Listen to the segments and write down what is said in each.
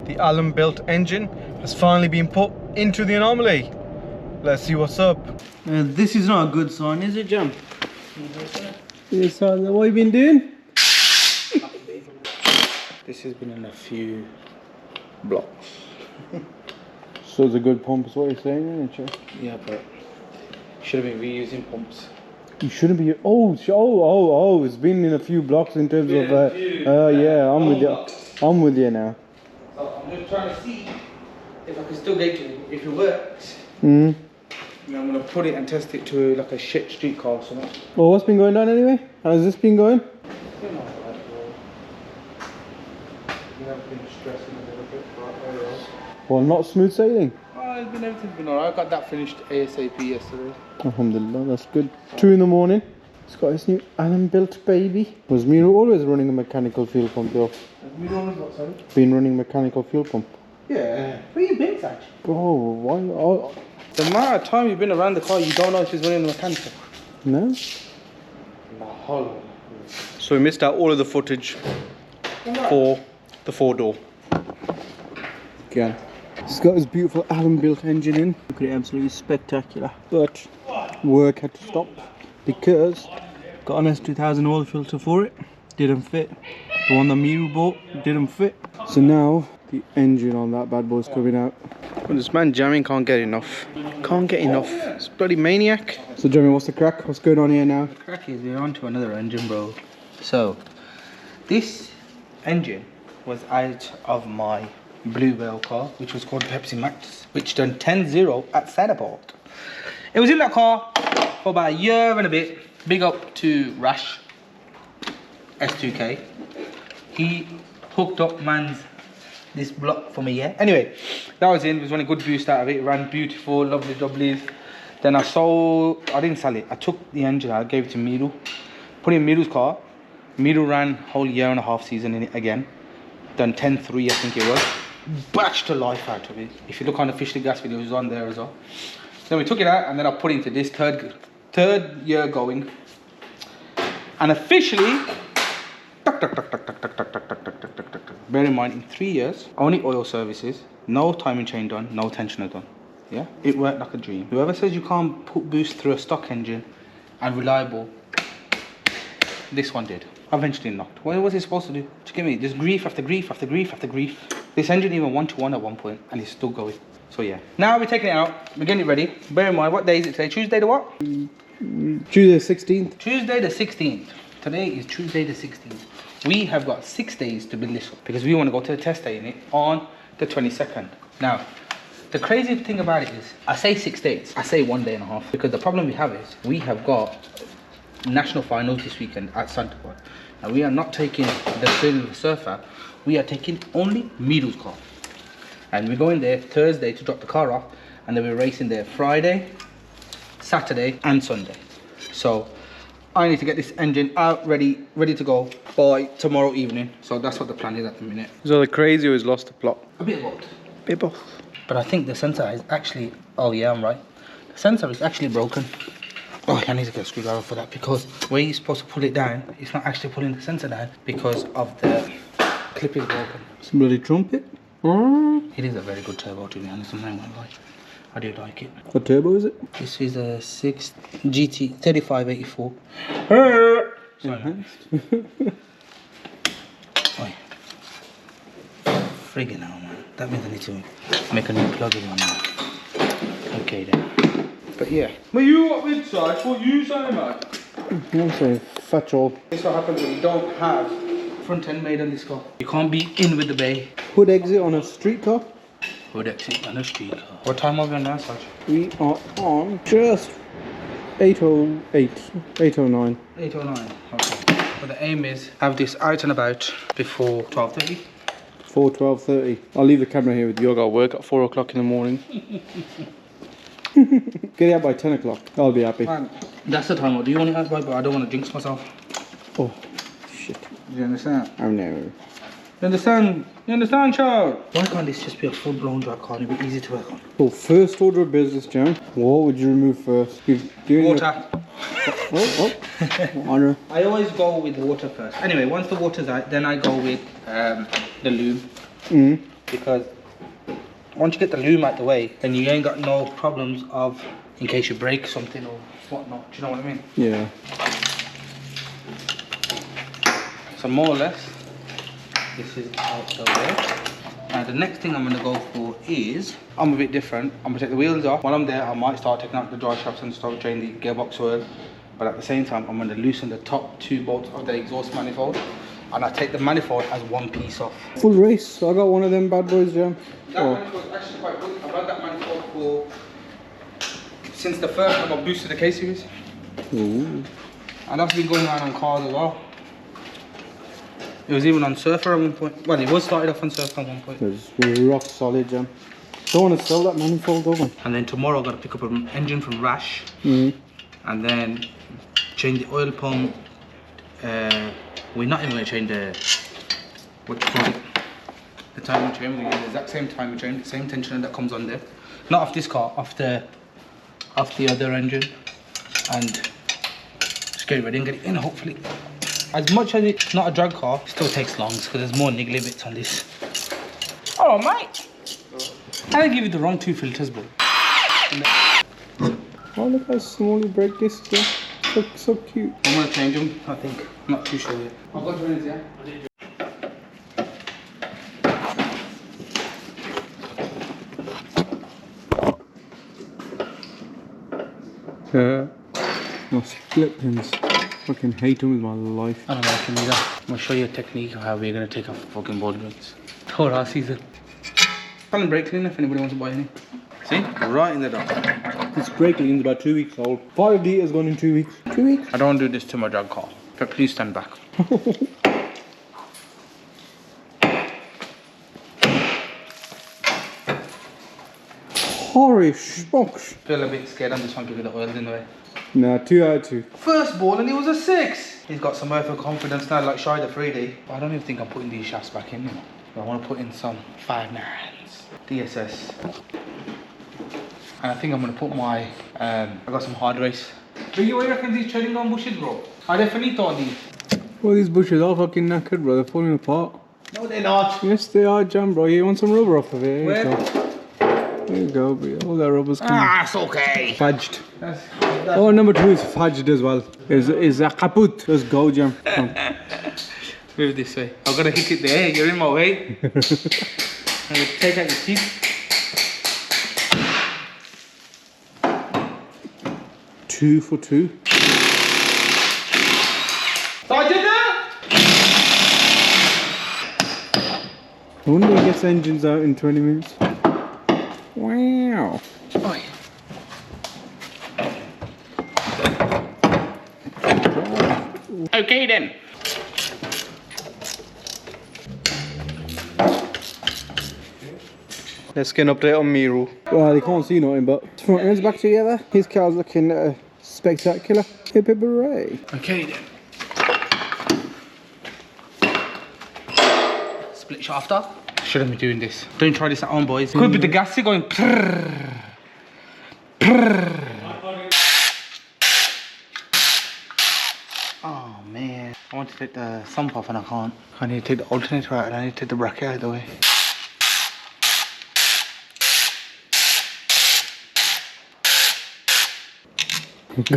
the AllenBuilt engine has finally been put into the anomaly. Let's see what's up. This is not a good sign, is it, Jam? Yes, what have you been doing? This has been in a few blocks. So it's a good pump is what you're saying, isn't it? Yeah, but should have been reusing pumps. You shouldn't be. Oh! It's been in a few blocks in terms of. Yeah, I'm with you. I'm with you now. So I'm just trying to see if I can still get to it. If it works, And I'm gonna put it and test it to like a shit street car or something. Well, what's been going on anyway? How's this been going? You know, you have been stressing a little bit, but otherwise. Well, not smooth sailing. Oh, everything's been alright. I got that finished ASAP yesterday. Alhamdulillah, that's good. 2 in the morning. It's got his new AllenBuilt baby. Was Miru always running a mechanical fuel pump though? Been running mechanical fuel pump. Yeah. Where you been, Saj? Bro, why? Oh. The amount of time you've been around the car, you don't know if it's running the mechanical. No? No. So we missed out all of the footage for the 4-door. Again. It's got his beautiful AllenBuilt engine in. Look at it, absolutely spectacular. But work had to stop because got an S2000 oil filter for it. Didn't fit. The one that Miru bought didn't fit. So now the engine on that bad boy's coming out. Well, this man Jammin can't get enough. Can't get enough. It's a bloody maniac. So Jammin, what's the crack? What's going on here now? The crack is we're on to another engine, bro. So this engine was out of my Blue Whale car, which was called Pepsi Max, which done 10-0 at Centerport. It was in that car for about a year and a bit. Big up to Rash S2K. He hooked up this block for me, yeah. Anyway, that was in. It was running good boost out of it. It ran beautiful, lovely jobblies. Then I didn't sell it. I took the engine out, gave it to Miru, put it in Miru's car. Miru ran whole year and a half season in it again. Done 10-3, I think it was. Batched the life out of it. If you look on the Fish to Gas video, it's on there as well. Then we took it out and then I put it into this third year going. And officially, bear in mind, in 3 years, only oil services, no timing chain done, no tensioner done. Yeah, it worked like a dream. Whoever says you can't put boost through a stock engine and reliable, this one did. Eventually knocked. What was it supposed to do? To give me just grief after grief after grief after grief. This engine even 1-to-1 at one point and it's still going. So yeah. Now we're taking it out, we're getting it ready. Bear in mind, what day is it today? Tuesday the what? Tuesday the 16th. Tuesday the 16th. Today is Tuesday the 16th. We have got 6 days to build this up because we want to go to the test day in it on the 22nd. Now, the crazy thing about it is, I say 6 days, I say 1 day and a half, because the problem we have is we have got national finals this weekend at Centerport. Now we are not taking the Silver Surfer, we are taking only Miru's car. And we're going there Thursday to drop the car off, and then we're racing there Friday, Saturday and Sunday. So I need to get this engine out ready to go by tomorrow evening. So that's what the plan is at the minute. So the crazy who's lost the plot. A bit of both. Bit of both. But I think the sensor is actually, oh yeah, I'm right. The sensor is actually broken. Oh, I need to get a screwdriver for that because where you're supposed to pull it down, it's not actually pulling the sensor down because of the clip is broken. Some bloody trumpet. It is a very good turbo, to be honest. I'm not gonna lie. I do like it. What turbo is it? This is a 6 GT 3584. Sorry. Oh, friggin' hell, man. That means I need to make a new plug-in on that. Okay then. But yeah. But you what with Sarge? What you saying, mate? I'm saying fetch all. This is what happens when you don't have front end made on this car. You can't be in with the bay. Hood exit on a street car. Hood exit on a street car. What time are we on now, Sarge? We are on just 8:08, 8:09. 8:09. Okay. But the aim is have this out and about before 12:30. 12:30. I'll leave the camera here with you. I got work at 4 o'clock in the morning. Get it out by 10 o'clock. I'll be happy. Man, that's the time. Do you want it out by? But I don't want to jinx myself. Oh, shit. Do you understand? Oh no. You understand? You understand, child? Why can't this just be a full-blown drag car and it'd be easy to work on? Well, first order of business, John. What would you remove first? Water. Honor. I always go with water first. Anyway, once the water's out, then I go with the lube. because once you get the loom out the way, then you ain't got no problems of in case you break something or whatnot. Do you know what I mean? Yeah. So more or less, this is out the way. Now the next thing I'm going to go for is, I'm a bit different. I'm going to take the wheels off. While I'm there, I might start taking out the drive shafts and start changing the gearbox oil. But at the same time, I'm going to loosen the top 2 bolts of the exhaust manifold. And I take the manifold as one piece off. Full race. So I got one of them bad boys, Jam. That manifold is actually quite good. I've had that manifold for since the first time I boosted the K series. Ooh. And that's been going around on cars as well. It was even on Surfer at one point. Well, it was started off on Surfer at one point. It was rock solid, Jam. Don't want to sell that manifold over. And then tomorrow I've got to pick up an engine from Rash. Mm. And then change the oil pump. We're not even going to change the, what you call it, the timing chain. We're going to use the exact same timing chain, the same tensioner that comes on there. Not off this car, off the other engine. And just get it ready and get it in, hopefully. As much as it's not a drag car, it still takes long because there's more niggly bits on this. Oh, mate! I didn't give you the wrong 2 filters, bro. Oh, look how small you break this, yeah. So cute. I'm going to change them, I think. I'm not too sure yet. I've got joiners, yeah? No split pins. Fucking hate them with my life. I don't know, I can do that. I'm going to show you a technique of how we're going to take off fucking ball joints. Whole our season. Cannon brake cleaner if anybody wants to buy any. See? Right in the dark. This brake clean is about 2 weeks old. 5 litres gone in 2 weeks. 2 weeks? I don't want to do this to my drag car. But please stand back. Holy smokes. Feel a bit scared on this one because the oil's in the way. Nah, 2 out of 2. First ball and he was a 6. He's got some overconfidence now, like Shy the 3D. But I don't even think I'm putting these shafts back in, you know. I want to put in some 5.9s. DSS. And I think I'm going to put my, I got some hard race. Do you reckon these treading on bushes, bro? Are they finito on these? Well, these bushes are fucking knackered, bro. They're falling apart. No, they're not. Yes, they are, Jam, bro. You want some rubber off of it? Where? There you go, bro. All that rubber's coming. Ah, it's okay. Fudged. That's Oh, number 2 is fudged as well. Is a kaput. Let's go, Jam. Come on. Move this way. I've got to hit it there. You're in my way. I'm going to take out your teeth. 2 for 2. Sergeant! I wonder who gets engines out in 20 minutes. Wow. Oi. Okay then. Let's get an update on Miru. Well, you can't see nothing, but front ends back together. His car's looking spectacular. Hip hip hooray. Okay then. Split shaft off. Shouldn't be doing this. Don't try this at home, boys. Could be the gassy going prrrr, prrrr. Oh man. I want to take the sump off and I can't. I need to take the alternator out and I need to take the bracket out of the way.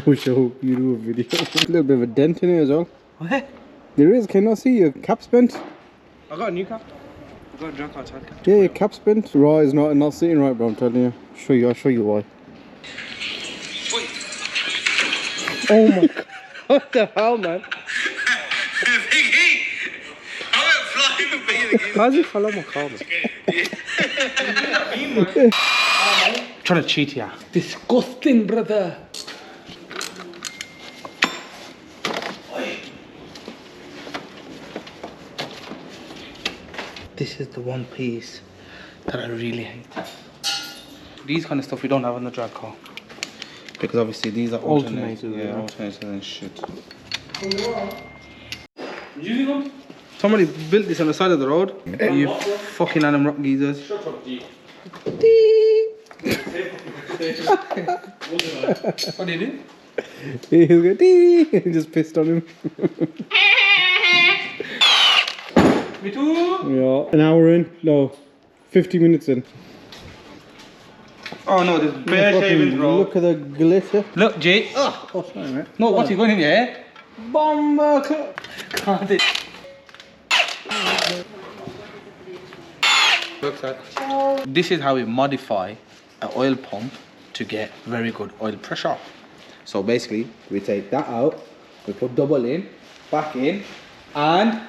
Go show you do a video. A little bit of a dent in it as well. What? There is, can I see your cap's bent? I got a new cap. I got a junk outside cap. Yeah, your cap's bent. Right, it's not sitting right, bro. I'm telling you. I'll show you why. Wait. Oh my god. What the hell, man? How's he follow my car, man? Trying to cheat here. Disgusting, brother. This is the one piece that I really hate. These kind of stuff we don't have on the drag car. Because obviously these are alternators. Yeah, alternators and shit. Using them? Somebody built this on the side of the road. You fucking Adam Rock geezers. Shut up, G. What did you do? He'll go dee. He just pissed on him. Me too. Yeah, an hour in. No, 50 minutes in. Oh no, there's bare shavings, bro. Look at the glitter. Look, Jay. Oh, sorry, mate. No, what's he going in your hair? Bomber clip. Can't it? Looks like. This is how we modify an oil pump to get very good oil pressure. So basically, we take that out, we put double in, back in, and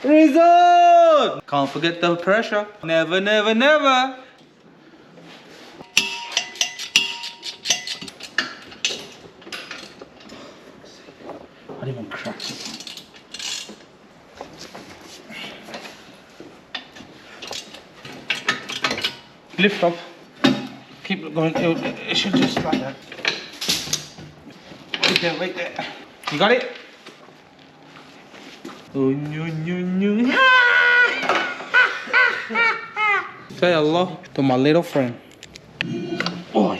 result! Can't forget the pressure. Never, never, never. I didn't even crack it. Lift up. Keep going. It should just like that. Wait there, wait there. You got it? Say hello to my little friend. Oh.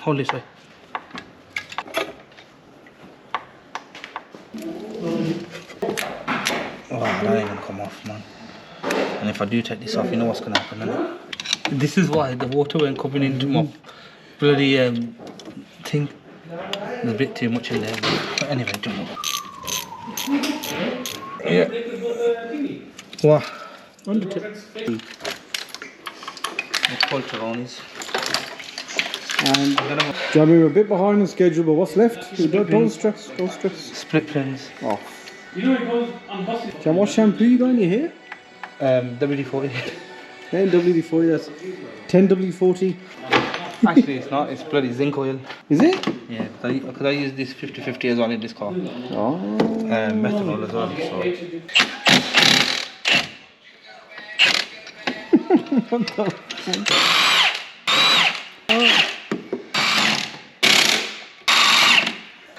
Hold this way. Oh, that ain't gonna come off, man. And if I do take this off, you know what's gonna happen, innit? This is why the water went coming into my bloody thing. There's a bit too much in there. But anyway, do more. Yeah. What? The Polteronis. And Jammin, we're a bit behind on schedule, but what's left? Don't stress, don't stress. Split planes. Oh. You know it goes on buses. Jam, what shampoo you got in your hair? WD-40. Yeah, WD-40, that's 10 WD-40. Actually, it's not. It's bloody zinc oil. Is it? Yeah, because I use this 50-50 as well in this car. Oh. Methanol as well. So. What the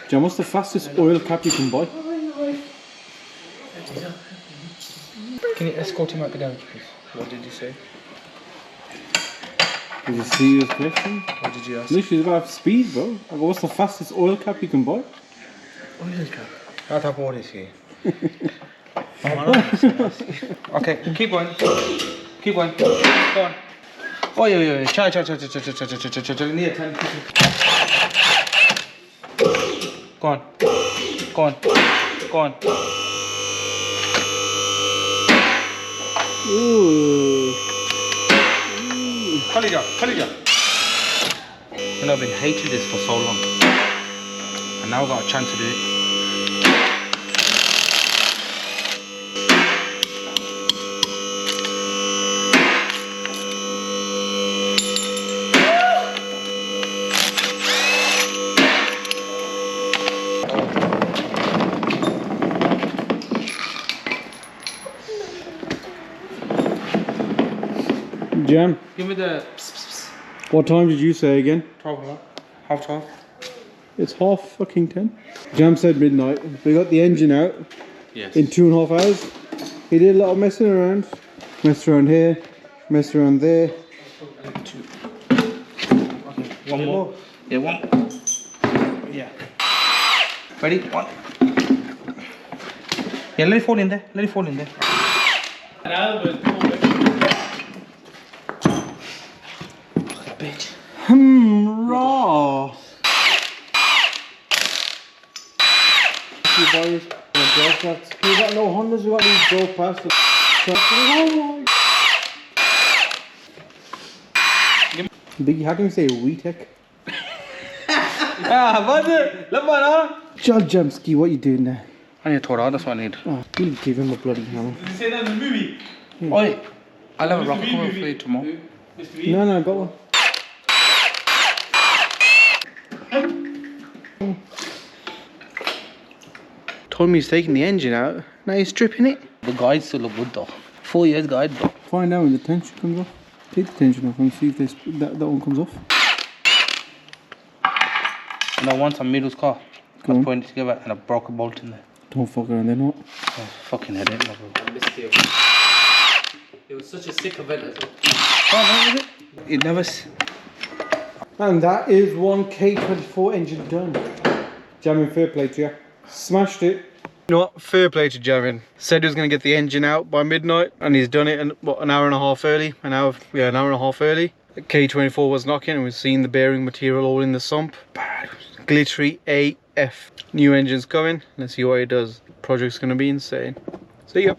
Jam, what's the fastest oil cap you can buy? Can you escort him out the garage, please? What did you say? Did you see his question? What did you ask? Literally about speed, bro. I go, what's the fastest oil cap you can buy? Oil cap? I thought what is he? Okay, keep going. Keep going. Go on. Oh, yeah. Cha. Near 10. Go on. Ooh. Kalija. And I've been hating this for so long. And now I've got a chance to do it. Jam, Give me the what time did you say again? 12 o'clock. Half 12. It's half fucking 10. Jam said midnight. We got the engine out Yes. in 2.5 hours. He did a lot of messing around. Messed around here, messed around there. Two. Okay, one more. Yeah, one. Yeah. Ready? One. Yeah, let it fall in there. Bitch. Raw. You boys, we got no Hondas, we got these drove past the truck. Biggie, how can you say WeTech? What's it? Look, man. Jamski, what you doing there? I need a Torah, that's what I need. Oh, we'll give him a bloody hammer. Did you say that in the movie? Oi, I'll have a rocket cover for you tomorrow. No, I got one. Told me he's taking the engine out, now he's stripping it. The guide still look good though. 4 years guide though. Find out when the tension comes off. Take the tension off and see if that one comes off. And I want some Middle's car. I was putting it together and I broke a bolt in there. Don't fuck around, they're not. Oh, fucking headache, my bro. I missed it. It was such a sick event. Oh, no, was it? It never... And that is one K24 engine done. Jammin, fair play to you. Smashed it. You know what? Fair play to Jammin. Said he was going to get the engine out by midnight, and he's done it in, what, an hour and a half early? An hour and a half early. The K24 was knocking, and we've seen the bearing material all in the sump. Bad. Glittery AF. New engine's coming. Let's see what it does. Project's going to be insane. See ya.